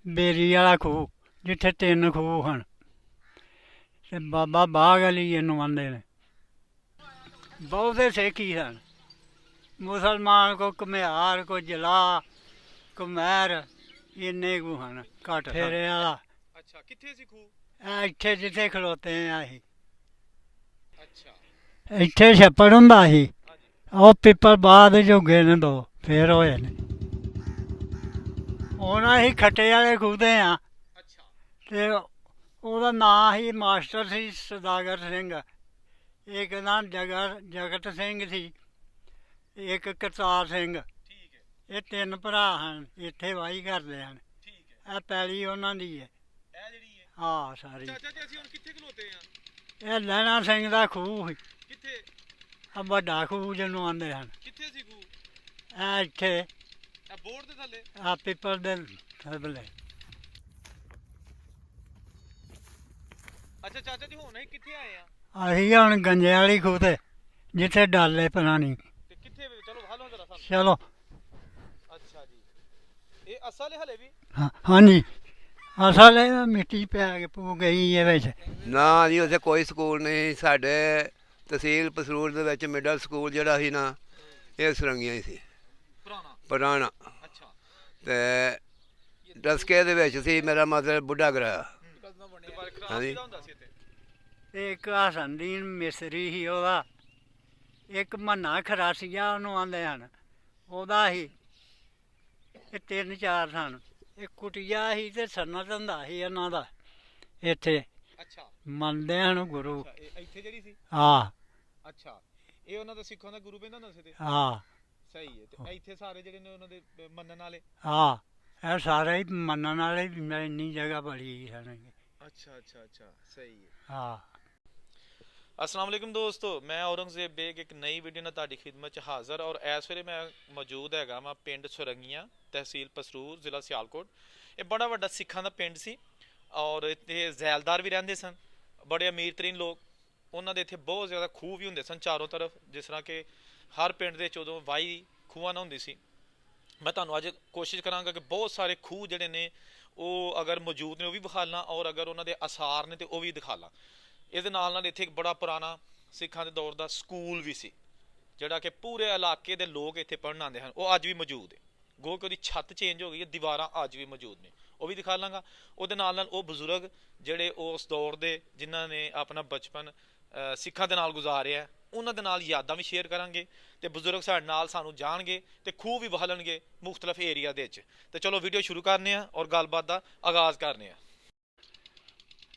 ਬੇਰੀ ਵਾਲਾ ਖੂਹ ਜਿੱਥੇ ਤਿੰਨ ਖੂਹ ਹਨ ਤੇ ਬਾਬਾ ਬਾਗ ਅਲੀ ਇਹਨੂੰ ਆਂਦੇ ਨੇ। ਬਹੁਤੇ ਸਿੱਖ ਹੀ ਸਨ, ਮੁਸਲਮਾਨ ਕੋ ਘੁਮਿਆਰ ਕੋ ਜਲਾ ਕੋ ਮਹਿਰ ਇੰਨੇ ਕੁ ਹਨ ਘੱਟ ਫੇਰੇ ਵਾਲਾ। ਅੱਛਾ, ਕਿੱਥੇ ਸੀ ਖੂਹ? ਇਹ ਇੱਥੇ ਜਿੱਥੇ ਖਲੋਤੇ ਆ ਅਸੀਂ, ਅੱਛਾ, ਇੱਥੇ ਛੱਪੜ ਹੁੰਦਾ ਸੀ। ਹਾਂਜੀ, ਉਹ ਪਿੱਪਲ ਬਾਅਦ ਜੋਗੇ ਨੇ ਦੋ ਫੇਰ ਹੋਏ ਨੇ। ਹੁਣ ਅਸੀਂ ਖੱਟੇ ਵਾਲੇ ਖੂਹ ਤੇ ਆ ਅੱਛਾ, ਤੇ ਉਹਦਾ ਨਾਂ ਸੀ, ਮਾਸਟਰ ਸੀ ਸੌਦਾਗਰ ਸਿੰਘ। ਇੱਕ ਨਾਂ ਜਗਤ ਸਿੰਘ ਸੀ, ਇੱਕ ਕਰਤਾਰ ਸਿੰਘ। ਠੀਕ ਹੈ, ਇਹ ਤਿੰਨ ਭਰਾ ਹਨ, ਇੱਥੇ ਵਾਹੀ ਕਰਦੇ ਹਨ। ਠੀਕ ਹੈ। ਇਹ ਪੈਲੀ ਉਹਨਾਂ ਦੀ ਹੈ। ਇਹ ਜਿਹੜੀ ਹੈ। ਹਾਂ ਸਾਰੀ। ਚਾਚਾ ਜੀ, ਅਸੀਂ ਹੁਣ ਕਿੱਥੇ ਖਲੋਤੇ ਆ? ਇਹ ਲਹਿਣਾ ਸਿੰਘ ਦਾ ਖੂਹ ਸੀ, ਕਿੱਥੇ? ਆ ਵੱਡਾ ਖੂਹ ਜਿਹਨੂੰ ਆਉਂਦੇ ਹਨ। ਕਿੱਥੇ ਸੀ ਖੂਹ? ਇਹ ਇੱਥੇ ਇਹ ਬੋਰਡ ਦੇ ਥੱਲੇ? ਆ ਪਿੱਪਲ ਦੇ ਥੱਲੇ। ਅੱਛਾ ਚਾਚਾ ਜੀ, ਹੁਣ ਅਸੀਂ ਕਿੱਥੇ ਆਏ ਆ? ਅਸੀਂ ਹੁਣ ਗੰਜੇ ਵਾਲੀ ਖੂਹ ਤੇ ਜਿੱਥੇ ਡਾਲੇ ਪੁਰਾਣੀ। ਤੇ ਕਿੱਥੇ ਚਲੋ ਹਾਲੋ ਜਰਾ ਸਾਨੂੰ। ਚਲੋ। ਅੱਛਾ ਜੀ, ਇਹ ਅਸਲ ਹੈ ਹਲੇ ਵੀ? ਹਾਂਜੀ, ਅਸਲ ਇਹ ਮਿੱਟੀ ਪੈ ਕੇ ਪੂ ਗਈ ਇਹ ਵਿੱਚ। ਨਾ ਜੀ, ਉੱਥੇ ਕੋਈ ਸਕੂਲ ਨਹੀਂ। ਸਾਡੇ ਤਹਿਸੀਲ ਪਸਰੂਰ ਦੇ ਵਿੱਚ ਮਿਡਲ ਸਕੂਲ ਜਿਹੜਾ ਸੀ ਨਾ, ਇਹ ਸੁਰੰਗੀਆਂ ਹੀ ਸੀ, ਪੁਰਾਣਾ। ਅੱਛਾ, ਤੇ ਡਸਕੇ ਦੇ ਵਿੱਚ ਸੀ ਮੇਰਾ ਮਤਲਬ ਬੁੱਢਾ ਗਰਾਇਆ। ਹਾਂਜੀ। ਹੁੰਦਾ ਸੀ ਇੱਥੇ? ਤੇ ਇੱਕ ਹਸਨਦੀਨ ਮਿਸਰੀ ਸੀ ਉਹਦਾ, ਇੱਕ ਮੰਨਾ ਖਰਾਸੀਆ ਉਹਨੂੰ ਆਂਦੇ ਹਨ, ਉਹਦਾ ਸੀ। ਇਹ ਤਿੰਨ ਚਾਰ ਸਨ। ਇੱਕ ਕੁਟੀਆ ਸੀ ਤੇ ਸਨਤ ਹੁੰਦਾ ਸੀ ਇਹਨਾਂ ਦਾ ਇੱਥੇ। ਅੱਛਾ, ਮੰਨਦੇ ਹਨ ਗੁਰੂ। ਇਹ ਇੱਥੇ ਜਿਹੜੀ ਸੀ? ਹਾਂ ਅੱਛਾ, ਇਹ ਉਹਨਾਂ ਦਾ ਸਿੱਖਾਂ ਦਾ ਗੁਰੂ ਪੈਂਦਾ ਹੁੰਦਾ ਸੀ ਤੇ? ਹਾਂ ਸਹੀ ਹੈ। ਤੇ ਇੱਥੇ ਸਾਰੇ ਜਿਹੜੇ ਨੇ ਉਹਨਾਂ ਦੇ ਮੰਨਣ ਵਾਲੇ? ਹਾਂ, ਇਹ ਸਾਰੇ ਹੀ ਮੰਨਣ ਵਾਲੇ ਇੰਨੀ ਜਗ੍ਹਾ ਬੜੀ ਹਨ। ਅੱਛਾ ਅੱਛਾ ਅੱਛਾ, ਸਹੀ ਹੈ। ਹਾਂ। अस्सलाम वालेकुम दोस्तों, मैं औरंगजेब बेग एक नई वीडियो ਨਾਲ ਤੁਹਾਡੀ ਖਿਦਮਤ 'ਚ ਹਾਜ਼ਰ। ਔਰ ਇਸ ਵੇਲੇ ਮੈਂ ਮੌਜੂਦ ਹੈਗਾ ਵਾਂ ਪਿੰਡ ਸੁਰੰਗੀਆਂ, ਤਹਿਸੀਲ ਪਸਰੂਰ, ਜ਼ਿਲ੍ਹਾ ਸਿਆਲਕੋਟ। ਇਹ ਬੜਾ ਵੱਡਾ ਸਿੱਖਾਂ ਦਾ ਪਿੰਡ ਸੀ ਔਰ ਇੱਥੇ ਜ਼ੈਲਦਾਰ ਵੀ ਰਹਿੰਦੇ ਸਨ, ਬੜੇ ਅਮੀਰ ਤਰੀਨ ਲੋਕ। ਉਹਨਾਂ ਦੇ ਇੱਥੇ ਬਹੁਤ ਜ਼ਿਆਦਾ ਖੂਹ ਵੀ ਹੁੰਦੇ ਸਨ ਚਾਰੋਂ ਤਰਫ, ਜਿਸ ਤਰ੍ਹਾਂ ਕਿ ਹਰ ਪਿੰਡ ਦੇ ਵਿੱਚ ਉਦੋਂ ਵਾਹੀ ਖੂਹਾਂ ਨਾਲ ਹੁੰਦੀ ਸੀ। ਮੈਂ ਤੁਹਾਨੂੰ ਅੱਜ ਕੋਸ਼ਿਸ਼ ਕਰਾਂਗਾ ਕਿ ਬਹੁਤ ਸਾਰੇ ਖੂਹ ਜਿਹੜੇ ਨੇ ਉਹ ਅਗਰ ਮੌਜੂਦ ਨੇ ਉਹ ਵੀ ਵਿਖਾ ਲਾਂ, ਔਰ ਅਗਰ ਉਹਨਾਂ ਦੇ ਆਸਾਰ ਨੇ ਤੇ ਉਹ ਵੀ ਦਿਖਾ ਲਾਂ। ਇਹਦੇ ਨਾਲ ਇੱਥੇ ਇੱਕ ਬੜਾ ਪੁਰਾਣਾ ਸਿੱਖਾਂ ਦੇ ਦੌਰ ਦਾ ਸਕੂਲ ਵੀ ਸੀ, ਜਿਹੜਾ ਕਿ ਪੂਰੇ ਇਲਾਕੇ ਦੇ ਲੋਕ ਇੱਥੇ ਪੜ੍ਹਨ ਆਉਂਦੇ ਹਨ। ਉਹ ਅੱਜ ਵੀ ਮੌਜੂਦ ਹੈ, ਗੋ ਕਿ ਉਹਦੀ ਛੱਤ ਚੇਂਜ ਹੋ ਗਈ ਹੈ, ਦੀਵਾਰਾਂ ਅੱਜ ਵੀ ਮੌਜੂਦ ਨੇ, ਉਹ ਵੀ ਦਿਖਾ ਲਾਂਗਾ। ਉਹਦੇ ਨਾਲ ਉਹ ਬਜ਼ੁਰਗ ਜਿਹੜੇ ਉਸ ਦੌਰ ਦੇ ਜਿਨ੍ਹਾਂ ਨੇ ਆਪਣਾ ਬਚਪਨ ਸਿੱਖਾਂ ਦੇ ਨਾਲ ਗੁਜ਼ਾਰਿਆ, ਉਹਨਾਂ ਦੇ ਨਾਲ ਯਾਦਾਂ ਵੀ ਸ਼ੇਅਰ ਕਰਾਂਗੇ। ਤੇ ਬਜ਼ੁਰਗ ਸਾਡੇ ਨਾਲ ਸਾਨੂੰ ਜਾਣਗੇ ਤੇ ਖੂਹ ਵੀ ਵਹਾਲਣਗੇ ਮੁਖਤਲਿਫ ਏਰੀਆ ਦੇ ਵਿੱਚ। ਤੇ ਚਲੋ ਵੀਡੀਓ ਸ਼ੁਰੂ ਕਰਨੇ ਆ ਔਰ ਗੱਲਬਾਤ ਦਾ ਆਗਾਜ਼ ਕਰਨੇ ਆ।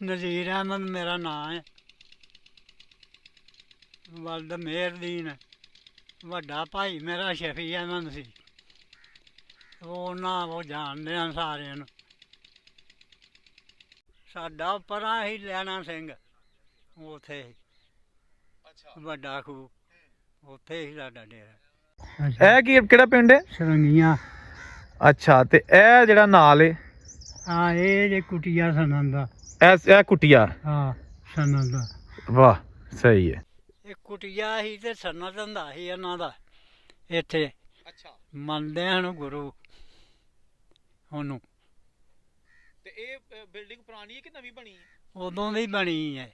ਨਜ਼ੀਰ ਅਹਿਮਦ ਮੇਰਾ ਨਾਂ ਹੈ, ਵਲਦ ਮੇਹਰਦੀਨ। ਵੱਡਾ ਭਾਈ ਮੇਰਾ ਸ਼ਫੀ ਅਹਿਮਦ ਸੀ, ਉਹ ਜਾਣਦੇ ਹਨ ਸਾਰਿਆਂ ਨੂੰ। ਸਾਡਾ ਪਰਾਂ ਹੀ ਲੈਣਾ ਸਿੰਘ, ਉੱਥੇ ਵੱਡਾ ਖੂਹ, ਉੱਥੇ ਹੀ ਸਾਡਾ ਡੇਰਾ। ਇਹ ਕੀ ਕਿਹੜਾ ਪਿੰਡ ਹੈ? ਸੁਰੰਗੀਆਂ। ਅੱਛਾ, ਤੇ ਇਹ ਜਿਹੜਾ ਨਾਲ ਹੈ? ਹਾਂ, ਇਹ ਜੇ ਕੁਟੀਆ ਸਨਨ ਦਾ। ਇਹ ਕੁਟੀਆ? ਹਾਂ, ਸਨਨ ਦਾ। ਵਾਹ, ਸਹੀ ਹੈ। ਇਹ ਕੁਟੀਆ ਸੀ ਤੇ ਸਨਤ ਹੁੰਦਾ ਸੀ ਇਹਨਾਂ ਦਾ ਇੱਥੇ। ਅੱਛਾ, ਮੰਨਦੇ ਹਨ ਗੁਰੂ ਉਹਨੂੰ। ਤੇ ਇਹ ਬਿਲਡਿੰਗ ਪੁਰਾਣੀ ਹੈ ਕਿ ਨਵੀਂ ਬਣੀ ਹੈ? ਉਦੋਂ ਦੀ ਬਣੀ ਹੈ।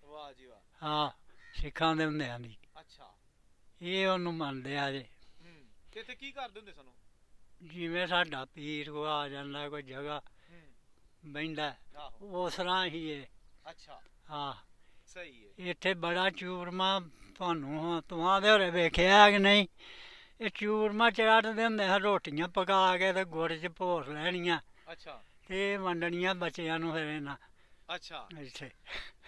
ਵਾਹ ਜੀ ਵਾਹ। ਹਾਂ, ਸਿੱਖਾਂ ਦੇ ਹੁੰਦਿਆਂ ਦੀ। ਅੱਛਾ, ਇਹ ਉਹਨੂੰ ਮੰਨਦੇ ਆ ਜੇ। ਤੇ ਇੱਥੇ ਕੀ ਕਰਦੇ ਹੁੰਦੇ ਸਾਨੂੰ? ਜਿਵੇਂ ਸਾਡਾ ਪੀਰ ਕੋ ਆ ਜਾਂਦਾ ਕੋਈ ਜਗ੍ਹਾ ਬਹਿੰਦਾ, ਆਹੋ, ਉਸ ਤਰ੍ਹਾਂ ਹੀ ਇਹ। ਅੱਛਾ, ਹਾਂ, ਸਹੀ ਹੈ। ਇੱਥੇ ਬੜਾ ਚੂਰਮਾ ਤੁਹਾਨੂੰ ਦੇ ਹੋਰੇ ਵੇਖਿਆ ਕਿ ਨਹੀਂ? ਇਹ ਚੂਰਮਾ ਚਾੜਦੇ ਹੁੰਦੇ ਹਨ, ਰੋਟੀਆਂ ਪਕਾ ਕੇ ਤੇ ਗੁੜ 'ਚ ਭੋਰ ਲੈਣੀਆਂ ਅੱਛਾ ਤੇ ਵੰਡਣੀਆਂ ਬੱਚਿਆਂ ਨੂੰ ਫਿਰ ਇਹਨਾਂ ਅੱਛਾ, ਇੱਥੇ।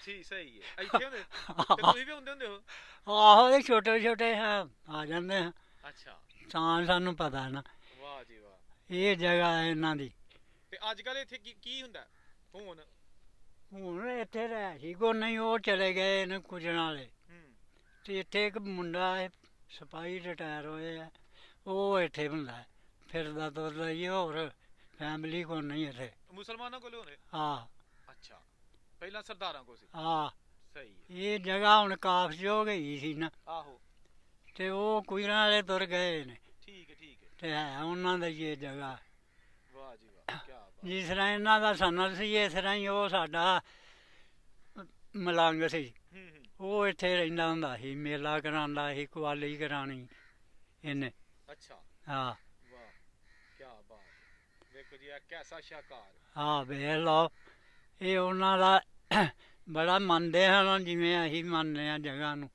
ਠੀਕ, ਸਹੀ ਹੈ। ਇੱਥੇ ਹੁੰਦੇ ਤੇ ਤੁਸੀਂ ਵੀ ਹੁੰਦੇ ਹੋ? ਆਹੋ, ਇਹ ਛੋਟੇ ਛੋਟੇ ਆ ਜਾਂਦੇ ਹਾਂ, ਅੱਛਾ, ਤਾਂ ਸਾਨੂੰ ਪਤਾ ਨਾ ਵਾਹ ਜੀ ਵਾਹ। ਇਹ ਜਗ੍ਹਾ ਹੈ ਇਹਨਾਂ ਦੀ। ਤੇ ਅੱਜ ਕੱਲ ਇੱਥੇ ਕੀ ਹੁੰਦਾ ਹੁਣ? ਹੁਣ ਇੱਥੇ ਰਹਿ ਕੋ ਨਹੀਂ, ਉਹ ਚਲੇ ਗਏ ਨੇ ਕੁਜਣ ਵਾਲੇ। ਤੇ ਇੱਥੇ ਇੱਕ ਮੁੰਡਾ ਹੈ, ਸਿਪਾਹੀ ਰਿਟਾਇਰ ਹੋਏ ਆ, ਉਹ ਇੱਥੇ ਹੁੰਦਾ ਫਿਰਦਾ ਤੁਰਦਾ ਹੀ, ਹੋਰ ਫੈਮਿਲੀ ਕੋ ਨਹੀਂ ਇੱਥੇ। ਮੁਸਲਮਾਨਾਂ ਕੋਲ ਹੋਣੇ? ਹਾਂ। ਅੱਛਾ, ਪਹਿਲਾਂ ਸਰਦਾਰਾਂ ਕੋਲ ਸੀ? ਹਾਂ, ਸਹੀ ਹੈ। ਇਹ ਜਗ੍ਹਾ ਹੁਣ ਕਾਬਜ਼ ਹੋ ਗਈ ਸੀ ਨਾ, ਆਹੋ, ਤੇ ਉਹ ਕੁਜਰਾਂ ਵਾਲੇ ਤੁਰ ਗਏ ਨੇ, ਠੀਕ ਹੈ, ਠੀਕ ਹੈ। ਤੇ ਹੈ ਉਹਨਾਂ ਦੀ ਇਹ ਜਗ੍ਹਾ। ਵਾਹ ਜੀ ਵਾਹ। ਕੀ ਬਾਤ। ਜਿਸ ਤਰ੍ਹਾਂ ਇਹਨਾਂ ਦਾ ਸਨਤ ਸੀ ਇਸ ਤਰ੍ਹਾਂ ਹੀ ਉਹ ਸਾਡਾ ਮਲੰਗ ਸੀ। ਉਹ ਇੱਥੇ ਰਹਿੰਦਾ ਹੁੰਦਾ ਸੀ, ਮੇਲਾ ਕਰਾਉਂਦਾ ਸੀ, ਕਵਾਲੀ ਕਰਾਉਣੀ ਇਹਨੇ। ਅੱਛਾ ਹਾਂ ਵਾਹ ਕੀ ਬਾਤ। ਵੇਖੋ ਜੀ ਇਹ ਕੈਸਾ ਸ਼ਾਹਕਾਰ। ਹਾਂ ਵੇਖ ਲਓ, ਇਹ ਉਹਨਾਂ ਦਾ ਬੜਾ ਮੰਨਦੇ ਹਨ, ਜਿਵੇਂ ਅਸੀਂ ਮੰਨਦੇ ਹਾਂ ਜਗ੍ਹਾ ਨੂੰ,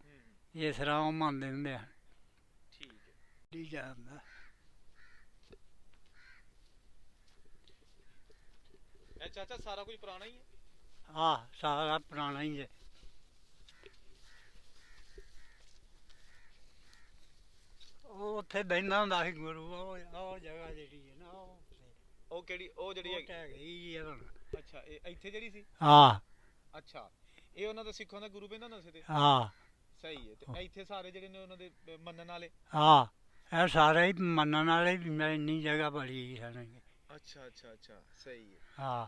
ਇਸ ਤਰ੍ਹਾਂ ਉਹ ਮੰਨਦੇ ਹੁੰਦੇ ਹਨ। ਠੀਕ ਹੈ। ਠੀਕ ਜਾਂਦਾ। ਇਹ ਚਾਚਾ ਸਾਰਾ ਕੁਝ ਪੁਰਾਣਾ ਹੀ ਹੈ। ਹਾਂ ਸਾਰਾ ਪੁਰਾਣਾ ਹੀ ਹੈ। ਉਹ ਉੱਥੇ ਬਹਿੰਦਾ ਹੁੰਦਾ ਸੀ ਗੁਰੂ, ਉਹ ਜਗ੍ਹਾ ਜਿਹੜੀ ਹੈ ਨਾ, ਉਹ ਕਿਹੜੀ, ਉਹ ਜਿਹੜੀ ਉਹ ਢਹਿ ਗਈ ਹੈ ਹੁਣ। ਅੱਛਾ ਇਹ ਇੱਥੇ ਜਿਹੜੀ ਸੀ। ਹਾਂ ਅੱਛਾ ਇਹ ਉਹਨਾਂ ਦਾ ਸਿੱਖਾਂ ਦਾ ਗੁਰੂ ਬਹਿੰਦਾ ਹੁੰਦਾ ਸੀ ਤੇ। ਹਾਂ ਸਹੀ ਹੈ। ਤੇ ਇੱਥੇ ਸਾਰੇ ਜਿਹੜੇ ਨੇ ਉਹਨਾਂ ਦੇ ਮੰਨਣ ਵਾਲੇ। ਹਾਂ ਇਹ ਸਾਰੇ ਹੀ ਮੰਨਣ ਵਾਲੇ ਵੀ ਇੰਨੀ ਜਗ੍ਹਾ ਬੜੀ ਹਨ। ਅੱਛਾ ਅੱਛਾ ਅੱਛਾ ਸਹੀ ਹੈ। ਹਾਂ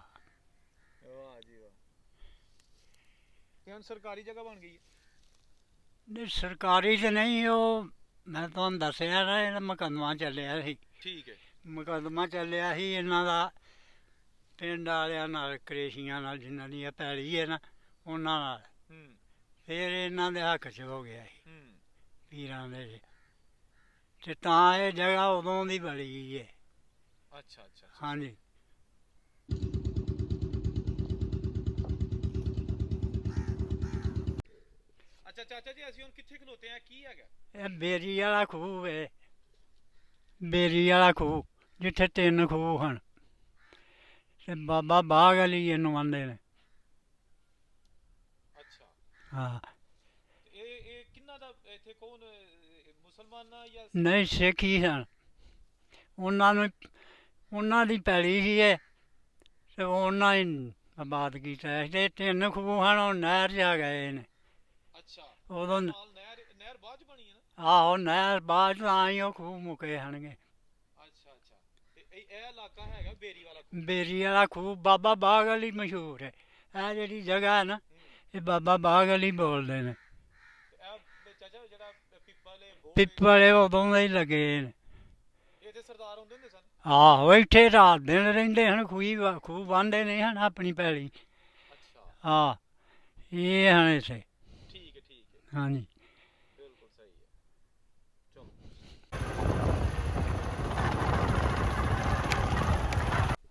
ਵਾਹ ਜੀ ਵਾਹ। ਤੇ ਹੁਣ ਸਰਕਾਰੀ ਜਗ੍ਹਾ ਬਣ ਗਈ ਹੈ। ਨਹੀਂ ਸਰਕਾਰੀ ਤਾਂ ਨਹੀਂ, ਉਹ ਮੈਂ ਤੁਹਾਨੂੰ ਦੱਸਿਆ ਨਾ, ਇਹਦਾ ਮੁਕੱਦਮਾ ਚੱਲਿਆ ਸੀ। ਠੀਕ ਹੈ। ਮੁਕੱਦਮਾ ਚੱਲਿਆ ਸੀ ਇਹਨਾਂ ਦਾ ਪਿੰਡ ਵਾਲਿਆਂ ਨਾਲ, ਕਰੇਸ਼ੀਆਂ ਨਾਲ, ਜਿਨ੍ਹਾਂ ਦੀ ਇਹ ਪੈਲੀ ਹੈ ਨਾ, ਉਹਨਾਂ ਨਾਲ। ਫਿਰ ਇਹਨਾਂ ਦੇ ਹੱਕ 'ਚ ਹੋ ਗਿਆ ਸੀ, ਪੀਰਾਂ ਦੇ 'ਚ। ਤੇ ਤਾਂ ਇਹ ਜਗ੍ਹਾ ਉਦੋਂ ਦੀ ਬਣੀ ਹੈ। ਅੱਛਾ ਅੱਛਾ ਹਾਂਜੀ ਅੱਛਾ ਚਾਚਾ ਜੀ ਅਸੀਂ ਹੁਣ ਕਿੱਥੇ ਖਲੋਤੇ ਆ, ਕੀ ਹੈਗਾ? ਇਹ ਬੇਰੀ ਵਾਲਾ ਖੂਹ ਹੈ, ਬੇਰੀ ਵਾਲਾ ਖੂਹ, ਜਿੱਥੇ 3 ਖੂਹ ਹਨ। ਤੇ ਬਾਬਾ ਬਾਗ ਅਲੀ ਇਹਨੂੰ ਆਂਦੇ ਨੇ। ਅੱਛਾ ਹਾਂ ਇਹ ਕਿੰਨਾ ਦਾ ਇੱਥੇ ਕੌਣ ਮੁਸਲਮਾਨਾਂ ਜਾਂ? ਨਹੀਂ ਸਿੱਖ ਹੀ ਸਨ। ਉਹਨਾਂ ਨੂੰ, ਉਹਨਾਂ ਦੀ ਪੈਲੀ ਸੀ ਇਹ, ਤੇ ਉਹਨਾਂ ਹੀ ਆਬਾਦ ਕੀਤਾ। ਤੇ 3 ਖੂਹ ਹਨ, ਉਹ ਨਹਿਰ 'ਚ ਆ ਗਏ ਨੇ। ਅੱਛਾ ਉਦੋਂ ਨਾਲ ਨਹਿਰ ਬਾਅਦ ਚ ਬਣੀ ਹੈ ਨਾ? ਆਹੋ ਨਹਿਰ ਬਾਅਦ ਤਾਂ ਹੀ ਉਹ ਖੂਹ ਮੁੱਕੇ ਹਨਗੇ। ਅੱਛਾ ਅੱਛਾ ਤੇ ਇਹ ਇਲਾਕਾ ਹੈਗਾ ਬੇਰੀ ਵਾਲਾ ਖੂਹ? ਬੇਰੀ ਵਾਲਾ ਖੂਹ ਬਾਬਾ ਬਾਗ ਅਲੀ ਮਸ਼ਹੂਰ ਹੈ। ਇਹ ਜਿਹੜੀ ਜਗ੍ਹਾ ਹੈ ਨਾ, ਇਹ ਬਾਬਾ ਬਾਗ ਅਲੀ ਬੋਲਦੇ ਨੇ। ਇਹ ਚਾਚਾ ਜਿਹੜਾ ਪਿੱਪਲ ਪਿੱਪਲ ਉਦੋਂ ਦੇ ਹੀ ਲੱਗੇ ਨੇ। ਇਹ ਤੇ ਸਰਦਾਰ ਹੁੰਦੇ ਹੁੰਦੇ ਸਨ। ਆਹੋ ਇੱਥੇ ਰਾਤ ਦਿਨ ਰਹਿੰਦੇ ਹਨ, ਖੂਹ ਬੰਨ੍ਹਦੇ ਨਹੀਂ ਹਨ ਆਪਣੀ ਪੈਲੀ। ਅੱਛਾ ਹਾਂ ਇਹ ਹਨ ਇੱਥੇ। ਠੀਕ ਹੈ ਹਾਂਜੀ ਬਿਲਕੁਲ ਸਹੀ ਹੈ। ਚਲੋ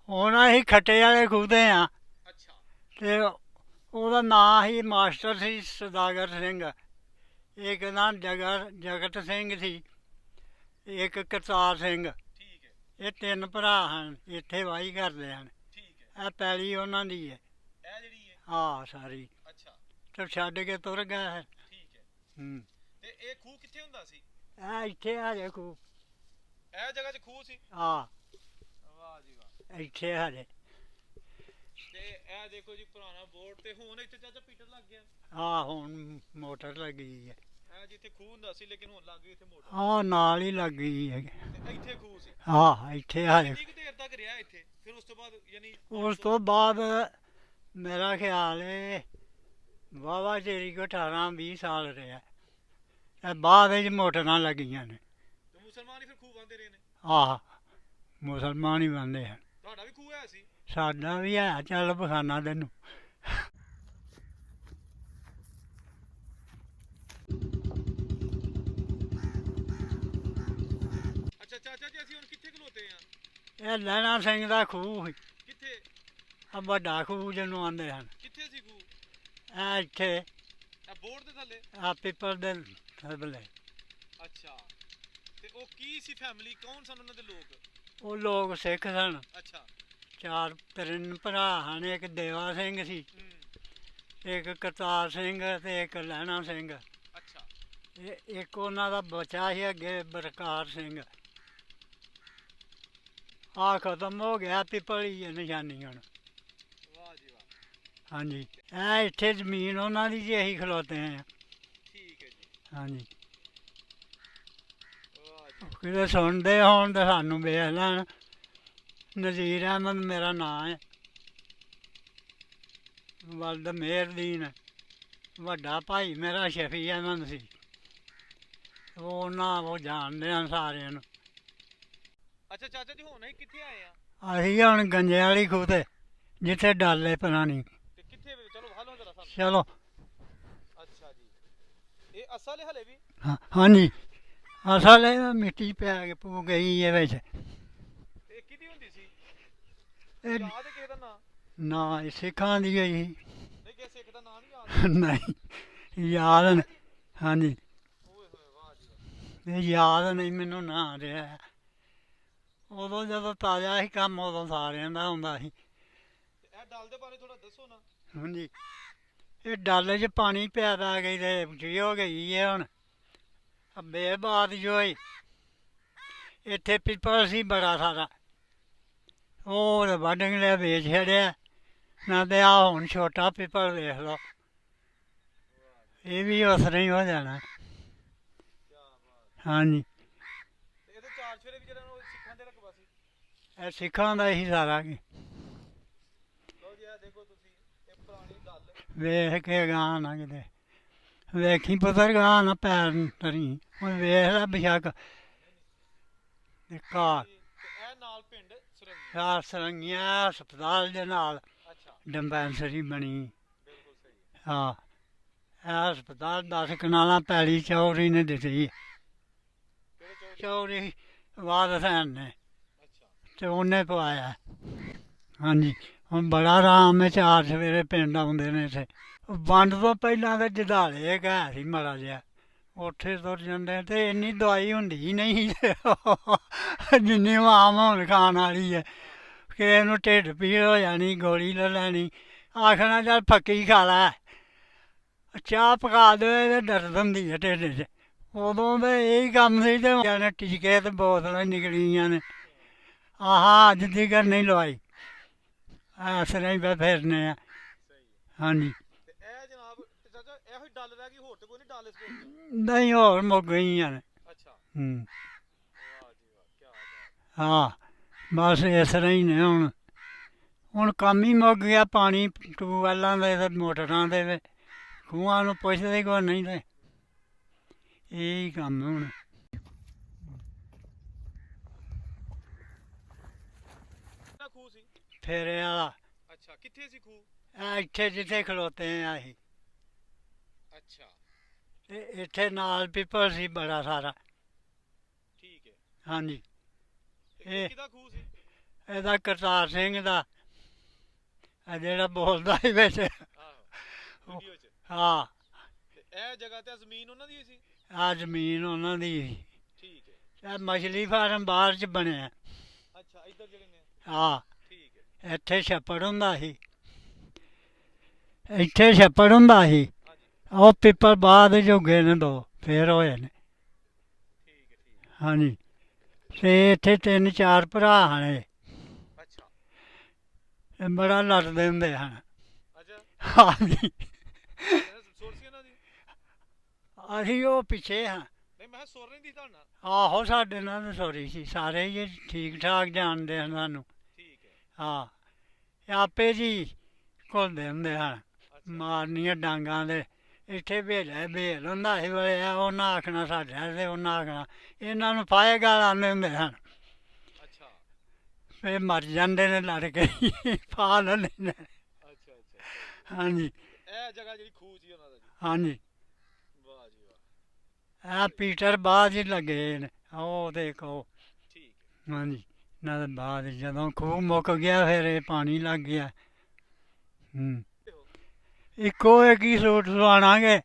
ਹੁਣ ਅਸੀਂ ਖੱਟੇ ਵਾਲੇ ਖੂਹ 'ਤੇ ਹਾਂ। ਅੱਛਾ ਤੇ ਉਹਦਾ ਨਾਂ ਸੀ, ਮਾਸਟਰ ਸੀ ਸੌਦਾਗਰ ਸਿੰਘ। ਇੱਕ ਨਾਂ ਜਗਤ ਸਿੰਘ ਸੀ, ਇੱਕ ਕਰਤਾਰ ਸਿੰਘ। ਠੀਕ ਹੈ ਇਹ 3 ਭਰਾ ਹਨ, ਇੱਥੇ ਵਾਹੀ ਕਰਦੇ ਹਨ। ਠੀਕ ਹੈ। ਇਹ ਪੈਲੀ ਉਹਨਾਂ ਦੀ ਹੈ। ਇਹ ਜਿਹੜੀ ਹੈ। ਹਾਂ ਸਾਰੀ। ਅੱਛਾ ਤੇ ਛੱਡ ਕੇ ਤੁਰ ਗਏ ਹੈ। ਠੀਕ ਹੈ। ਹੂੰ ਤੇ ਇਹ ਖੂਹ ਕਿੱਥੇ ਹੁੰਦਾ ਸੀ? ਇਹ ਇੱਥੇ ਆ ਜੇ ਖੂਹ। ਇਹ ਜਗ੍ਹਾ 'ਚ ਖੂਹ ਸੀ? ਹਾਂ ਵਾਹ ਜੀ ਵਾਹ। ਇੱਥੇ ਆ ਜੇ। ਤੇ ਇਹ ਦੇਖੋ ਜੀ ਪੁਰਾਣਾ ਬੋਰਡ, ਤੇ ਹੁਣ ਇੱਥੇ ਚਾਚਾ ਪੀਟਰ ਲੱਗ ਗਿਆ। ਹਾਂ ਹੁਣ ਮੋਟਰ ਲੱਗੀ ਹੈ। ਇਹ ਜਿੱਥੇ ਖੂਹ ਹੁੰਦਾ ਸੀ ਲੇਕਿਨ ਹੁਣ ਲੱਗ ਗਈ ਇੱਥੇ ਮੋਟਰ। ਹਾਂ ਨਾਲ ਹੀ ਲੱਗ ਗਈ ਹੈ। ਤੇ ਇੱਥੇ ਖੂਹ ਸੀ? ਹਾਂ ਇੱਥੇ ਆ ਜੇ। ਕਿੰਨੀ ਕੁ ਦੇਰ ਤੱਕ ਰਿਹਾ ਇੱਥੇ? ਫਿਰ ਉਸ ਤੋਂ ਬਾਅਦ ਯਾਨੀ ਉਸ ਤੋਂ ਬਾਅਦ ਮੇਰਾ ਖਿਆਲ ਹੈ ਵਾਹਵਾ ਚੇਰੀ ਕੋ 18-20 ਸਾਲ ਰਿਹਾ। ਤੇ ਬਾਅਦ ਵਿੱਚ ਮੋਟਰਾਂ ਲੱਗੀਆਂ ਨੇ। ਤੇ ਮੁਸਲਮਾਨ ਹੀ ਫਿਰ ਖੂਹ ਬੰਦੇ ਰਹੇ ਨੇ? ਆਹ ਮੁਸਲਮਾਨ ਹੀ ਬੰਦੇ ਹਨ। ਤੁਹਾਡਾ ਵੀ ਖੂਹ ਹੈ ਸੀ? ਸਾਡਾ ਵੀ ਹੈ, ਚੱਲ ਬਖਾਨਾ ਤੈਨੂੰ। ਅੱਛਾ ਚਾਚਾ ਜੀ ਅਸੀਂ ਹੁਣ ਕਿੱਥੇ ਖਲੋਤੇ ਆ? ਇਹ ਲਹਿਣਾ ਸਿੰਘ ਦਾ ਖੂਹ ਸੀ, ਕਿੱਥੇ? ਆ ਵੱਡਾ ਖੂਹ ਜਿਹਨੂੰ ਆਂਦੇ ਹਨ। ਕਿੱਥੇ ਸੀ ਖੂਹ? ਇਹ ਇੱਥੇ ਇਹ ਬੋਰਡ ਦੇ ਥੱਲੇ? ਆ ਪਿੱਪਲ ਦੇ ਥੱਲੇ। ਅੱਛਾ ਤੇ ਉਹ ਕੀ ਸੀ ਫੈਮਿਲੀ, ਕੌਣ ਸਨ ਉਹਨਾਂ ਦੇ ਲੋਕ? ਉਹ ਲੋਕ ਸਿੱਖ ਸਨ। ਅੱਛਾ 3 ਭਰਾ ਹਨ, ਇੱਕ ਦੇਵਾ ਸਿੰਘ ਸੀ, ਇੱਕ ਕਰਤਾਰ ਸਿੰਘ ਤੇ ਇੱਕ ਲਹਿਣਾ ਸਿੰਘ। ਅੱਛਾ ਇੱਕ ਉਹਨਾਂ ਦਾ ਬੱਚਾ ਸੀ ਅੱਗੇ, ਬਰਕਾਰ ਸਿੰਘ। ਆ ਖਤਮ ਹੋ ਗਿਆ ਪਿੱਪਲ ਹੀ ਹੈ ਨਿਸ਼ਾਨੀ ਹੁਣ। ਵਾਹ ਜੀ ਵਾਹ। ਹਾਂਜੀ ਇਹ ਇੱਥੇ ਜ਼ਮੀਨ ਉਹਨਾਂ ਦੀ ਜੀ, ਅਸੀਂ ਖਲੋਤੇ ਹਾਂ। ਠੀਕ ਹੈ ਜੀ। ਹਾਂਜੀ ਵਾਹ ਜੀ। ਕਿਤੇ ਸੁਣਦੇ ਹੋਣ ਤਾਂ ਸਾਨੂੰ ਵੇਖ ਲੈਣ। ਨਜ਼ੀਰ ਅਹਿਮਦ ਮੇਰਾ ਨਾਂ ਹੈ। ਵਲਦ ਮੇਹਰਦੀਨ। ਵੱਡਾ ਭਾਈ ਮੇਰਾ ਸ਼ਫੀ ਅਹਿਮਦ ਸੀ। ਉਹ ਜਾਣਦੇ ਹਨ ਸਾਰਿਆਂ ਨੂੰ। ਅੱਛਾ ਚਾਚਾ ਜੀ ਹੁਣ ਅਸੀਂ ਕਿੱਥੇ ਆਏ ਆ? ਅਸੀਂ ਹੁਣ ਗੰਜੇ ਵਾਲੀ ਖੂਹ ਤੇ ਜਿੱਥੇ ਡਾਲੇ ਪੁਰਾਣੀ। ਤੇ ਕਿੱਥੇ ਵੀ ਚਲੋ ਹਾਲੋ ਜਰਾ ਸਾਨੂੰ। ਚਲੋ। ਅੱਛਾ ਜੀ, ਇਹ ਅਸਲ ਹੈ ਹਲੇ ਵੀ? ਹਾਂਜੀ ਅਸਲ ਇਹ ਮਿੱਟੀ ਪੈ ਕੇ ਪੂ ਗਈ ਇਹ ਵਿੱਚ। ਇਹ ਕਿਹਦੀ ਹੁੰਦੀ ਸੀ? ਇਹ ਯਾਦ ਹੈ ਕਿਸੇ ਦਾ ਨਾਂ? ਨਾ ਇਹ ਸਿੱਖਾਂ ਦੀ ਹੋਈ। ਨਹੀਂ, ਕਿਸੇ ਸਿੱਖ ਦਾ ਨਾਂ ਨਹੀਂ ਯਾਦ? ਨਹੀਂ ਯਾਦ ਨਹੀਂ। ਹਾਂਜੀ ਓਏ ਹੋਏ ਵਾਹ ਜੀ ਵਾਹ। ਇਹ ਯਾਦ ਨਹੀਂ ਮੈਨੂੰ ਨਾ ਰਿਹਾ। ਉਦੋਂ ਜਦੋਂ ਤਾਜ਼ਾ ਸੀ ਕੰਮ ਉਦੋਂ ਸਾਰਿਆਂ ਦਾ ਹੁੰਦਾ ਸੀ। ਤੇ ਇਹ ਡਲ ਦੇ ਬਾਰੇ ਥੋੜਾ ਦੱਸੋ ਨਾ। ਹਾਂਜੀ ਇਹ ਡਾਲੇ 'ਚ ਪਾਣੀ ਪੈ ਗਈ ਤੇ ਉੱਚੀ ਹੋ ਗਈ ਹੈ ਹੁਣ। ਬੇਬਾਦ ਜੋ ਹੋਈ ਇੱਥੇ ਪਿੱਪਲ ਸੀ ਬੜਾ ਸਾਰਾ, ਉਹ ਤਾਂ ਵੱਢ ਕੇ ਲਿਆ ਵੇਚ ਛੱਡਿਆ ਨਾ। ਤੇ ਆ ਹੁਣ ਛੋਟਾ ਪਿੱਪਲ ਵੇਖ ਲਓ, ਇਹ ਵੀ ਉਸ ਤਰ੍ਹਾਂ ਹੀ ਹੋ ਜਾਣਾ। ਹਾਂਜੀ ਤੇ ਇਹਦੇ ਚਾਰ ਚਫੇਰੇ ਵੀ ਜਿਹੜਾ ਉਹ ਸਿੱਖਾਂ ਦੇ ਰਕਬਾ ਸੀ? ਇਹ ਸਿੱਖਾਂ ਦਾ ਹੀ ਸਾਰਾ ਕੀ। ਲਓ ਜੀ ਇਹ ਦੇਖੋ ਤੁਸੀਂ, ਇਹ ਪੁਰਾਣੀ ਡਲ। ਵੇਖ ਕੇ ਗਾਂ ਨਾ ਕਿਤੇ ਵੇਖੀ ਪੁੱਤਰ ਗਾਂ ਨਾ ਪੈਰ ਤਰੀ ਹੁਣ ਵੇਖ ਲੈ ਬੇਸ਼ੱਕ ਤੇ ਘਾਹ ਤੇ ਇਹ ਨਾਲ ਪਿੰਡ ਸੁਰੰਗੀ। ਚਾਰ ਸਰੰਗੀਆਂ ਹਸਪਤਾਲ ਦੇ ਨਾਲ ਅੱਛਾ, ਡਿਸਪੈਂਸਰੀ ਬਣੀ। ਬਿਲਕੁਲ ਸਹੀ। ਹਾਂ ਇਹ ਹਸਪਤਾਲ 10 ਕਨਾਲਾਂ ਪੈਲੀ ਚੌਧਰੀ ਨੇ ਦਿੱਤੀ। ਕਿਹੜੇ ਚੌਧਰੀ? ਚੌਧਰੀ ਵਾਦ ਹੁਸੈਨ ਨੇ ਅੱਛਾ, ਤੇ ਉਹਨੇ ਪਵਾਇਆ। ਹਾਂਜੀ ਹੁਣ ਬੜਾ ਆਰਾਮ ਹੈ, ਚਾਰ ਸਵੇਰੇ ਪਿੰਡ ਆਉਂਦੇ ਨੇ ਇੱਥੇ। ਵੰਡ ਤੋਂ ਪਹਿਲਾਂ ਤਾਂ ਜਦਾਲੇ ਘਰ ਸੀ ਮਾੜਾ ਜਿਹਾ, ਉੱਥੇ ਤੁਰ ਜਾਂਦੇ ਤੇ ਇੰਨੀ ਦਵਾਈ ਹੁੰਦੀ ਹੀ ਨਹੀਂ ਜਿੰਨੀ ਉਹ ਆਮ ਹੁਣ ਖਾਣ ਵਾਲੀ ਹੈ। ਕਿਸੇ ਨੂੰ ਢਿੱਡ ਪੀੜ ਹੋ ਜਾਣੀ ਗੋਲੀ ਲੈ ਲੈਣੀ, ਆਖਣਾ ਚੱਲ ਫੱਕੀ ਖਾ ਲੈ, ਚਾਹ ਪਕਾ ਦੇ ਤੇ ਦਰਦ ਹੁੰਦੀ ਹੈ ਢਿੱਡ 'ਚ। ਉਦੋਂ ਤਾਂ ਇਹੀ ਕੰਮ ਸੀ ਤੇ ਜਾਣੇ ਟੀਕੇ ਤੇ ਬੋਤਲਾਂ ਨਿਕਲੀਆਂ ਨੇ। ਆਹ ਅੱਜ ਤੀਕਰ ਨਹੀਂ ਲਵਾਈ, ਇਸ ਤਰ੍ਹਾਂ ਹੀ ਬਸ ਫਿਰਨੇ ਆ। ਸਹੀ ਹੈ। ਹਾਂਜੀ ਤੇ ਇਹ ਜਨਾਬ ਤੇ ਚਾਚਾ ਇਹੋ ਹੀ ਡਲ ਰਹਿ ਗਈ, ਹੋਰ ਤੇ ਕੋਈ ਨਹੀਂ ਡਲ ਇਸ ਕੋਲ? ਨਹੀਂ ਹੋਰ ਮੁੱਕ ਗਈਆਂ ਨੇ। ਅੱਛਾ, ਹੂੰ ਵਾਹ ਜੀ ਵਾਹ, ਕੀ ਬਾਤ। ਹਾਂ ਬਸ ਇਸ ਤਰ੍ਹਾਂ ਹੀ ਨੇ ਹੁਣ। ਹੁਣ ਕੰਮ ਹੀ ਮੁੱਕ ਗਿਆ, ਪਾਣੀ ਟਿਊਬਵੈੱਲਾਂ ਦੇ ਤੇ ਮੋਟਰਾਂ ਦੇ ਤੇ ਖੂਹਾਂ ਨੂੰ ਪੁੱਛਦੇ ਕੋਈ ਨਹੀਂ ਤੇ ਇਹੀ ਕੰਮ ਹੁਣ। ਕਿੰਨਾ ਖੂਹ ਸੀ? ਫੇਰੇ ਵਾਲਾ ਅੱਛਾ, ਕਿੱਥੇ ਸੀ ਖੂਹ? ਇਹ ਇੱਥੇ ਜਿੱਥੇ ਖਲੋਤੇ ਆ ਅਸੀਂ, ਅੱਛਾ, ਤੇ ਇੱਥੇ ਨਾਲ ਪਿੱਪਲ ਸੀ ਬੜਾ ਸਾਰਾ। ਠੀਕ ਹੈ। ਹਾਂਜੀ ਤੇ ਇਹ ਕਿਹਦਾ ਖੂਹ ਸੀ? ਇਹਦਾ ਕਰਤਾਰ ਸਿੰਘ ਦਾ, ਇਹ ਜਿਹੜਾ ਬੋਲਦਾ ਸੀ ਵਿੱਚ। ਆਹੋ, ਵੀਡੀਓ 'ਚ। ਹਾਂ ਤੇ ਇਹ ਜਗ੍ਹਾ ਤੇ ਜ਼ਮੀਨ ਉਹਨਾਂ ਦੀ ਹੋਈ ਸੀ? ਆ ਜ਼ਮੀਨ ਉਹਨਾਂ ਦੀ ਸੀ। ਠੀਕ ਹੈ। ਇਹ ਮਛਲੀ ਫਾਰਮ ਬਾਹਰ 'ਚ ਬਣਿਆ। ਅੱਛਾ, ਇੱਧਰ ਜਿਹੜੇ ਨੇ। ਹਾਂ ਠੀਕ ਹੈ। ਇੱਥੇ ਛੱਪੜ ਹੁੰਦਾ ਸੀ, ਇੱਥੇ ਛੱਪੜ ਹੁੰਦਾ ਸੀ। ਹਾਂਜੀ, ਉਹ ਪਿੱਪਲ ਬਾਅਦ ਜੋ ਗਏ ਨੇ ਦੋ ਫੇਰ ਹੋਏ ਨੇ। ਠੀਕ ਹੈ, ਠੀਕ ਹੈ। ਹਾਂਜੀ ਤੇ ਇੱਥੇ 3-4 ਭਰਾ ਹਨ, ਅੱਛਾ, ਇਹ ਬੜਾ ਲੜਦੇ ਹੁੰਦੇ ਹਨ। ਅੱਛਾ। ਹਾਂਜੀ ਸੁਰ ਸੀ ਇਹਨਾਂ ਦੀ? ਅਸੀਂ ਉਹ ਪਿੱਛੇ ਹਾਂ। ਨਹੀਂ, ਮੈਂ ਕਿਹਾ ਸੁਰ ਨਹੀਂ ਦੀ ਤੁਹਾਡੇ ਨਾਲ? ਆਹੋ ਸਾਡੇ ਨਾਲ ਸੋਰੀ ਸੀ, ਸਾਰੇ ਹੀ ਠੀਕ ਠਾਕ ਜਾਣਦੇ ਹਨ ਸਾਨੂੰ। ਠੀਕ ਹੈ। ਹਾਂ ਇਹ ਆਪੇ ਜੀ ਘੁਲਦੇ ਹੁੰਦੇ ਹਨ, ਅੱਛਾ, ਮਾਰਨੀਆਂ ਡਾਂਗਾਂ ਦੇ। ਇੱਥੇ ਭੇਲ ਹੁੰਦਾ ਸੀ ਵੇਲੇ, ਉਹਨਾਂ ਆਖਣਾ ਸਾਡੇ ਤੇ ਉਹਨਾਂ ਆਖਣਾ ਇਹਨਾਂ ਨੂੰ ਫਾਹੇ ਗਾਲ ਆਉਂਦੇ ਹੁੰਦੇ ਹਨ। ਅੱਛਾ, ਫੇਰ ਮਰ ਜਾਂਦੇ ਨੇ ਲੜ ਕੇ ਫਾ ਲੈਂਦੇ ਨੇ। ਅੱਛਾ, ਅੱਛਾ। ਹਾਂਜੀ ਇਹ ਜਗ੍ਹਾ ਜਿਹੜੀ ਖੂਹ ਸੀ ਉਹਨਾਂ ਦਾ ਜੀ? ਹਾਂਜੀ ਵਾਹ ਜੀ ਵਾਹ। ਇਹ ਪੀਟਰ ਬਾਅਦ ਹੀ ਲੱਗੇ ਨੇ, ਉਹ ਦੇਖੋ। ਠੀਕ ਹੈ। ਹਾਂਜੀ ਇਹਨਾਂ ਦੇ ਬਾਅਦ ਜਦੋਂ ਖੂਹ ਮੁੱਕ ਗਿਆ ਫਿਰ ਇਹ ਪਾਣੀ ਲੱਗ ਗਿਆ। ਹੂੰ ਇੱਕੋ ਇੱਕ ਹੀ ਸੂਟ ਸਵਾਣਾਗੇ,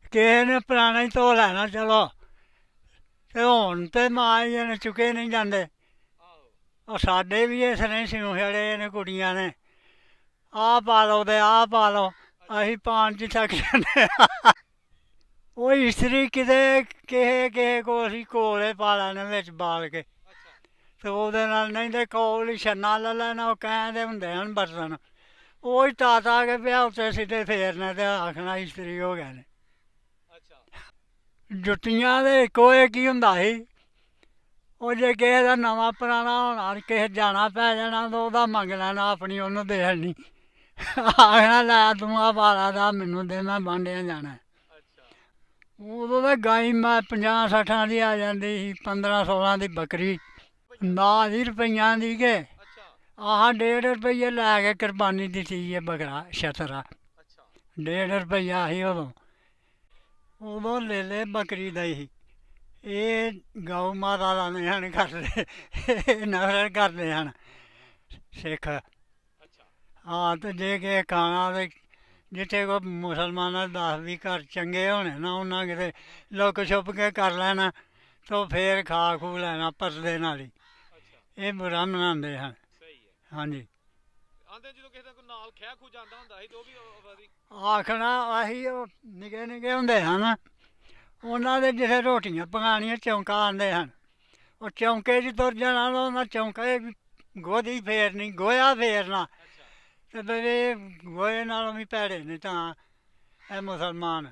ਕਿਸੇ ਨੇ ਪੁਰਾਣਾ ਹੀ ਧੋ ਲੈਣਾ ਚਲੋ, ਤੇ ਹੁਣ ਤੇ ਮਾਂ ਜੀ ਨੇ ਚੁੱਕੇ ਨਹੀਂ ਜਾਂਦੇ। ਆਹੋ, ਉਹ ਸਾਡੇ ਵੀ ਇਸ ਨੇ ਸਿਉਂ ਛੜੇ ਨੇ ਕੁੜੀਆਂ ਨੇ, ਆਹ ਪਾ ਲਓ ਤੇ ਆਹ ਪਾ ਲਓ, ਅਸੀਂ ਪਾਣ 'ਚ ਥੱਕ ਜਾਂਦੇ ਹਾਂ। ਉਹ ਇਸਤਰੀ ਕਿਤੇ ਕਿਸੇ ਕੋਲ ਅਸੀਂ ਕੋਲੇ ਪਾ ਲੈਣੇ ਵਿੱਚ ਬਾਲ ਕੇ, ਅੱਛਾ, ਤੇ ਉਹਦੇ ਨਾਲ ਨਹੀਂ ਤੇ ਕੋਲ ਹੀ ਛੰਨਾ ਲੈ ਲੈਣਾ। ਉਹ ਕਹਿੰਦੇ ਹੁੰਦੇ ਹਨ ਬਰਤਨ, ਉਹ ਹੀ ਤਾ ਕੇ ਪਿਆ ਉੱਤੇ ਸਿੱਧੇ ਫੇਰਨੇ ਤੇ ਆਖਣਾ ਇਸਤਰੀ ਹੋ ਗਏ ਨੇ। ਅੱਛਾ, ਜੁੱਤੀਆਂ ਦੇ ਇੱਕੋ ਇੱਕ ਹੀ ਹੁੰਦਾ ਸੀ। ਉਹ ਜੇ ਕਿਸੇ ਦਾ ਨਵਾਂ ਪੁਰਾਣਾ ਹੋਣਾ, ਕਿਸੇ ਜਾਣਾ ਪੈ ਜਾਣਾ ਤਾਂ ਉਹਦਾ ਮੰਗ ਲੈਣਾ, ਆਪਣੀ ਉਹਨੂੰ ਦੇ ਦੇਣੀ। ਆਖਣਾ ਲੈ ਤੂੰ ਆ ਪਾਲਾ ਦਾ ਮੈਨੂੰ ਦੇ, ਮੈਂ ਬਾਂਡਿਆਂ ਜਾਣਾ। ਅੱਛਾ, ਉਦੋਂ ਤਾਂ ਗਾਈ ਮੈਂ 50-60 ਦੀ ਆ ਜਾਂਦੀ ਸੀ, 15-16 ਦੀ ਬੱਕਰੀ, ਨਾ ਜੀ ਰੁਪਈਆਂ ਦੀ ਕੇ। ਅੱਛਾ, ਆਹ 1.5 ਰੁਪਈਏ ਲੈ ਕੇ ਕੁਰਬਾਨੀ ਦਿੱਤੀ ਹੈ ਬਕਰਾ ਛਤਰਾ। ਅੱਛਾ 1.5 ਰੁਪਈਆ ਸੀ ਉਦੋਂ ਲੈ ਲੈ ਬੱਕਰੀ ਦਾ ਹੀ। ਇਹ ਗਊ ਮਾਤਾ ਦਾ ਨਹੀਂ ਹਨ ਕਰਦੇ, ਇਹ ਨਫ਼ਰਤ ਕਰਦੇ ਹਨ ਸਿੱਖ। ਅੱਛਾ ਹਾਂ ਤੇ ਜੇ ਕਿਸੇ ਖਾਣਾ ਤੇ ਜਿੱਥੇ ਕੋਈ ਮੁਸਲਮਾਨਾਂ ਦੇ 10-20 ਘਰ ਚੰਗੇ ਹੋਣੇ ਨਾ, ਉਹਨਾਂ ਕਿਤੇ ਲੁੱਕ ਛੁਪ ਕੇ ਕਰ ਲੈਣਾ ਤਾਂ ਫੇਰ ਖਾ ਖੂ ਲੈਣਾ ਪਰਦੇ ਨਾਲ ਹੀ। ਅੱਛਾ ਇਹ ਬੁਰਾ ਮਨਾਉਂਦੇ ਹਨ। ਸਹੀ ਹੈ। ਹਾਂਜੀ ਆਂਦੇ ਜਦੋਂ ਕਿਸੇ ਦਾ ਕੋਈ ਨਾਲ ਖਿਆ ਖੂ ਜਾਂਦਾ ਹੁੰਦਾ ਸੀ ਤੇ ਉਹ ਵੀ ਉਹਦੀ ਆਖਣਾ ਆਹੀ ਉਹ ਨਿੱਕੇ ਨਿੱਕੇ ਹੁੰਦੇ ਹਨ, ਉਹਨਾਂ ਦੇ ਜਿੱਥੇ ਰੋਟੀਆਂ ਪਕਾਉਣੀਆਂ ਚੌਂਕਾ ਆਉਂਦੇ ਹਨ, ਉਹ ਚੌਂਕੇ 'ਚ ਤੁਰ ਜਾਣਾ ਤਾਂ ਉਹਨਾਂ ਚੌਂਕੇ ਗੋਦੀ ਫੇਰਨੀ, ਗੋਹਾ ਫੇਰਨਾ। ਅੱਛਾ ਤੇ ਇਹ ਗੋਹੇ ਨਾਲੋਂ ਵੀ ਭੈੜੇ ਨੇ ਤਾਂ ਇਹ ਮੁਸਲਮਾਨ।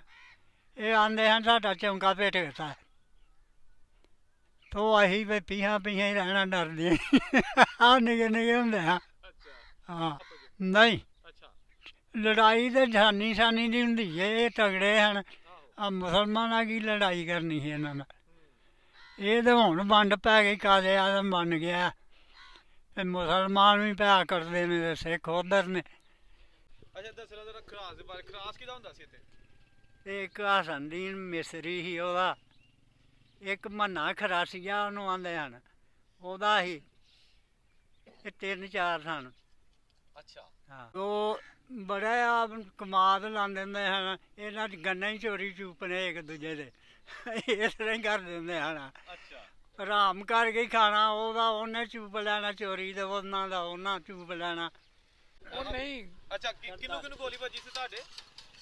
ਇਹ ਆਂਦੇ ਹਨ ਸਾਡਾ ਚੌਂਕਾ ਭੇਟ ਕੀਤਾ ਤੋ ਅਸੀਂ ਵੀ ਪੀਹਾਂ ਪੀਹਾਂ ਹੀ ਰਹਿਣਾ ਡਰਦੇ ਆਹ ਨਿੱਕੇ ਨਿੱਕੇ ਹੁੰਦੇ ਹਾਂ। ਅੱਛਾ ਹਾਂ ਨਹੀਂ ਅੱਛਾ ਲੜਾਈ ਤਾਂ ਜਾਨੀ ਸਾਨੀ ਦੀ ਹੁੰਦੀ ਹੈ, ਇਹ ਤਗੜੇ ਹਨ। ਆਹੋ ਆ ਮੁਸਲਮਾਨਾਂ ਕੀ ਲੜਾਈ ਕਰਨੀ ਸੀ ਇਹਨਾਂ ਨਾਲ। ਇਹ ਤਾਂ ਹੁਣ ਵੰਡ ਪੈ ਗਈ, ਕਾਲੇ ਆਦਮ ਬਣ ਗਿਆ ਤੇ ਮੁਸਲਮਾਨ ਵੀ ਪਿਆ ਕਰਦੇ ਨੇ ਤੇ ਸਿੱਖ ਉਧਰ ਨੇ। ਅੱਛਾ ਦੱਸਣਾ ਜਰਾ ਖਰਾਸ ਦੇ ਬਾਰੇ। ਖਰਾਸ ਕਿਹਦਾ ਹੁੰਦਾ ਸੀ ਇੱਥੇ? ਤੇ ਇੱਕ ਹਸਨਦੀਨ ਮਿਸਰੀ ਸੀ ਉਹਦਾ, ਇੱਕ ਮੰਨਾ ਖਰਾਸੀਆ ਉਹਨੂੰ ਆਂਦੇ ਹਨ, ਉਹਦਾ ਹੀ। ਇਹ 3-4 ਸਨ। ਅੱਛਾ ਹਾਂ ਉਹ ਬੜਾ ਆਪ ਕਮਾਦ ਲਾਉਂਦੇ ਹੁੰਦੇ ਹਨ। ਇਹਨਾਂ 'ਚ ਗੰਨੇ ਹੀ ਚੋਰੀ ਚੂਪਣੇ ਇੱਕ ਦੂਜੇ ਦੇ, ਇਸ ਤਰ੍ਹਾਂ ਹੀ ਕਰ ਦਿੰਦੇ ਹਨ। ਅੱਛਾ ਆਰਾਮ ਕਰਕੇ ਹੀ ਖਾਣਾ, ਉਹਦਾ ਉਹਨੇ ਚੂਪ ਲੈਣਾ ਚੋਰੀ ਤੇ ਉਹਨਾਂ ਦਾ ਉਹਨਾਂ ਚੂਪ ਲੈਣਾ। ਉਹ ਨਹੀਂ, ਅੱਛਾ ਕਿਹਨੂੰ ਕਿਹਨੂੰ ਗੋਲੀ ਵੱਜੀ ਸੀ ਤੁਹਾਡੇ?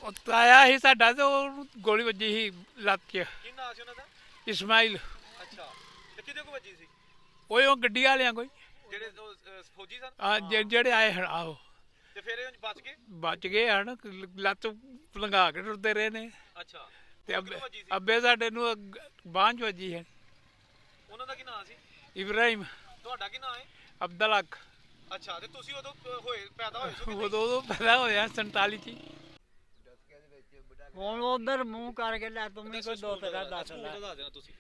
ਉਹ ਤਾਇਆ ਸੀ ਸਾਡਾ ਤੇ ਉਹਨੂੰ ਗੋਲੀ ਵੱਜੀ ਸੀ ਲੱਤ 'ਚ। ਕੀ ਨਾਂ ਸੀ ਉਹਨਾਂ ਦਾ? ਇਸਮਾਈਲ। ਅੱਛਾ ਤੇ ਕਿਹਦੇ ਕੋ ਵੱਜੀ ਸੀ? ਉਹ ਗੱਡੀ ਵਾਲਿਆਂ ਕੋਈ ਜਿਹੜੇ ਉਹ, ਫੌਜੀ ਸਨ? ਆ ਜਿਹੜੇ ਆਏ ਹਨ ਆਹੋ ਤੇ ਫਿਰ ਇਹ ਬਚ ਗਏ? ਬਚ ਗਏ ਹਨ, ਲੱਤ ਲੰਘਾ ਕੇ ਟੁਰਦੇ ਰਹੇ ਨੇ। ਅੱਛਾ ਤੇ ਉਹ ਅੱਬੇ ਕਿਹਨੂੰ ਵੱਜੀ ਸੀ? ਅੱਬੇ ਸਾਡੇ ਨੂੰ ਬਾਂਹ 'ਚ ਵੱਜੀ ਹੈ। ਉਹਨਾਂ ਦਾ ਕੀ ਨਾਂ ਸੀ? ਇਬਰਾਹਿਮ ਤੁਹਾਡਾ ਕੀ ਨਾਂ ਹੈ? ਅਬਦੁਲ ਹਕ। ਅੱਛਾ ਤੇ ਤੁਸੀਂ ਉਦੋਂ ਪੈਦਾ ਹੋਏ ਸੀ ਕਿ ਨਹੀਂ? ਉਦੋਂ ਪੈਦਾ ਹੋਇਆ 47 'ਚ। ਹੁਣ ਉਧਰ ਮੂੰਹ ਕਰਕੇ ਲੈ ਤੂੰ ਵੀ ਕੋਈ ਦੋ ਤਰ੍ਹਾਂ ਦੱਸ ਸਕੂਲ ਲੈ। ਦਾ ਦੱਸ ਦੇਣਾ ਤੁਸੀਂ।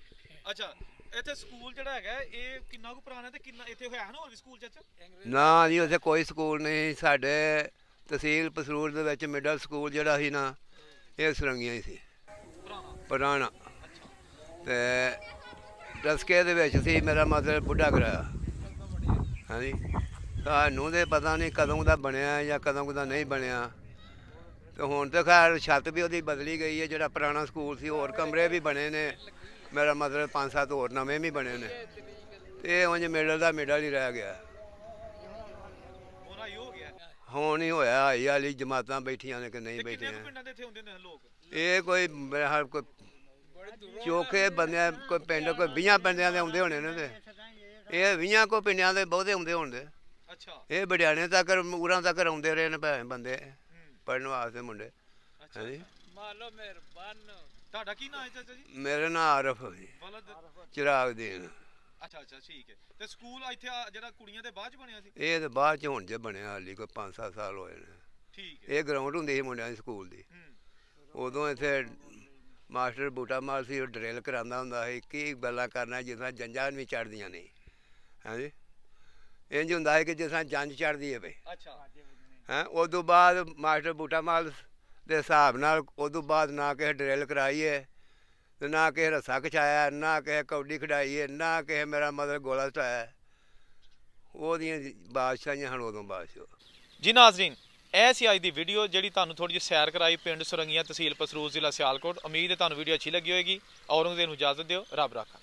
ਅੱਛਾ ਇੱਥੇ ਸਕੂਲ ਜਿਹੜਾ ਹੈਗਾ ਇਹ ਕਿੰਨਾ ਕੁ ਪੁਰਾਣਾ ਤੇ ਕਿੰਨਾ ਇੱਥੇ ਹੋਇਆ ਹੈ ਨਾ ਹੋਰ ਵੀ ਸਕੂਲ ਚਾਚਾ? ਨਾ ਜੀ ਉੱਥੇ ਕੋਈ ਸਕੂਲ ਨਹੀਂ। ਸਾਡੇ ਤਹਿਸੀਲ ਪਸਰੂਰ ਦੇ ਵਿੱਚ ਮਿਡਲ ਸਕੂਲ ਜਿਹੜਾ ਸੀ ਨਾ, ਇਹ ਸੁਰੰਗੀਆਂ ਹੀ ਸੀ ਪੁਰਾਣਾ ਪੁਰਾਣਾ। ਅੱਛਾ ਤੇ ਡਸਕੇ ਦੇ ਵਿੱਚ ਸੀ, ਮੇਰਾ ਮਤਲਬ ਬੁੱਢਾ ਕਰਾਇਆ। ਹਾਂਜੀ ਸਾਨੂੰ ਤਾਂ ਪਤਾ ਨਹੀਂ ਕਦੋਂ ਦਾ ਬਣਿਆ ਜਾਂ ਕਦੋਂ ਦਾ ਨਹੀਂ ਬਣਿਆ। ਤੇ ਹੁਣ ਤਾਂ ਖੈਰ ਛੱਤ ਵੀ ਉਹਦੀ ਬਦਲੀ ਗਈ ਹੈ। ਜਿਹੜਾ ਪੁਰਾਣਾ ਸਕੂਲ ਸੀ ਹੋਰ ਕਮਰੇ ਵੀ ਬਣੇ ਨੇ, ਮੇਰਾ ਮਤਲਬ 5-7 ਹੋਰ ਨਵੇਂ ਵੀ ਬਣੇ ਨੇ। ਤੇ ਉਂਝ ਮਿਡਲ ਦਾ ਮਿਡਲ ਹੀ ਰਹਿ ਗਿਆ। ਹੁਣ ਆਈ ਹੋ ਗਿਆ। ਹੁਣ ਹੀ ਹੋਇਆ ਹਾਈ ਵਾਲੀ ਜਮਾਤਾਂ ਬੈਠੀਆਂ ਨੇ ਕਿ ਨਹੀਂ ਤੇ ਕਿੰਨੇ ਬੈਠੀਆਂ। ਕੁ ਪਿੰਡਾਂ ਦੇ ਇੱਥੇ ਹੁੰਦੇ ਨੇ ਲੋਕ? ਇਹ ਕੋਈ ਮੇਰਾ ਹਾਲ ਕੋਈ ਚੋਖੇ ਬੰਦਿਆਂ ਕੋਈ ਪਿੰਡ ਕੋਈ 20 ਪਿੰਡਾਂ ਦੇ ਆਉਂਦੇ ਹੋਣੇ ਨੇ ਤੇ ਇਹ 20 ਕੋ ਪਿੰਡਾਂ ਦੇ ਬਹੁਤੇ ਆਉਂਦੇ ਹੋਣਗੇ। ਅੱਛਾ ਇਹ ਬੜਿਆਣੇ ਤੱਕ ਉਰਾਂ ਤੱਕ ਆਉਂਦੇ ਰਹੇ ਨੇ ਭੈਣ ਬੰਦੇ ਪੜ੍ਹਨ ਵਾਸਤੇ ਮੁੰਡੇ। ਅੱਛਾ ਹਾਂਜੀ ਮਾਲੋ ਮਿਹਰਬਾਨ। ਤੁਹਾਡਾ ਕੀ ਨਾਂ ਹੈ ਚਾਚਾ ਜੀ? ਮੇਰਾ ਨਾਂ ਆਰਫ ਜੀ, ਵਲਦ। ਚਿਰਾਗ ਦੀਨ। ਅੱਛਾ ਅੱਛਾ ਠੀਕ ਹੈ। ਤੇ ਸਕੂਲ ਇੱਥੇ ਜਿਹੜਾ ਕੁੜੀਆਂ ਦੇ ਬਾਅਦ ਚ ਬਣਿਆ ਸੀ? ਇਹ ਤਾਂ ਬਾਅਦ ਚ ਹੁਣ ਜੇ ਬਣਿਆ, ਹਾਲੀ ਕੋਈ 5-7 ਸਾਲ ਹੋਏ ਨੇ। ਠੀਕ ਹੈ। ਇਹ ਗਰਾਊਂਡ ਹੁੰਦੀ ਸੀ ਮੁੰਡਿਆਂ ਦੀ ਸਕੂਲ ਦੀ। ਉਦੋਂ ਇੱਥੇ ਮਾਸਟਰ ਬੂਟਾ ਮਾਲ ਸੀ, ਉਹ ਡਰਿਲ ਕਰਾਉਂਦਾ ਹੁੰਦਾ ਸੀ। ਕੀ ਗੱਲਾਂ ਕਰਨਾ ਜਿਸ ਤਰ੍ਹਾਂ ਜੰਜਾਂ ਵੀ ਚੜ੍ਹਦੀਆਂ ਨਹੀਂ। ਹਾਂਜੀ ਇੰਝ ਹੁੰਦਾ ਸੀ ਕਿ ਜਿਸ ਤਰ੍ਹਾਂ ਜੰਜ ਚੜ੍ਹਦੀ ਹੈ ਪਈ। ਅੱਛਾ ਹੈਂ ਉਸ ਤੋਂ ਬਾਅਦ ਮਾਸਟਰ ਬੂਟਾ ਮਾਲ ਦੇ ਹਿਸਾਬ ਨਾਲ ਉਸ ਤੋਂ ਬਾਅਦ ਨਾ ਕਿਸੇ ਡਰਿਲ ਕਰਾਈਏ ਤੇ ਨਾ ਕਿਸੇ ਰੱਸਾ ਖਿਚਾਇਆ, ਨਾ ਕਿਸੇ ਕੌਡੀ ਖਿਡਾਈ ਹੈ, ਨਾ ਕਿਸੇ ਮੇਰਾ ਮਤਲਬ ਗੋਲਾ ਸਟਾਇਆ। ਉਹਦੀਆਂ ਬਾਦਸ਼ਾਹੀਆਂ ਹਨ ਉਦੋਂ ਬਾਦਸ਼ਾਹ। ਜੀ ਨਾਜ਼ਰੀਨ, ਇਹ ਸੀ ਅੱਜ ਦੀ ਵੀਡੀਓ ਜਿਹੜੀ ਤੁਹਾਨੂੰ ਥੋੜੀ ਜਿਹੀ ਸੈਰ ਕਰਾਈ ਪਿੰਡ ਸੁਰੰਗੀਆਂ ਤਹਿਸੀਲ ਪਸਰੂਰ ਜ਼ਿਲ੍ਹਾ ਸਿਆਲਕੋਟ। ਉਮੀਦ ਹੈ ਤੁਹਾਨੂੰ ਵੀਡੀਓ ਅੱਛੀ ਲੱਗੀ ਹੋਏਗੀ। ਔਰੰਗਜ਼ੇਬ ਨੂੰ ਇਜਾਜ਼ਤ ਦਿਓ। ਰੱਬ ਰਾਖਾ।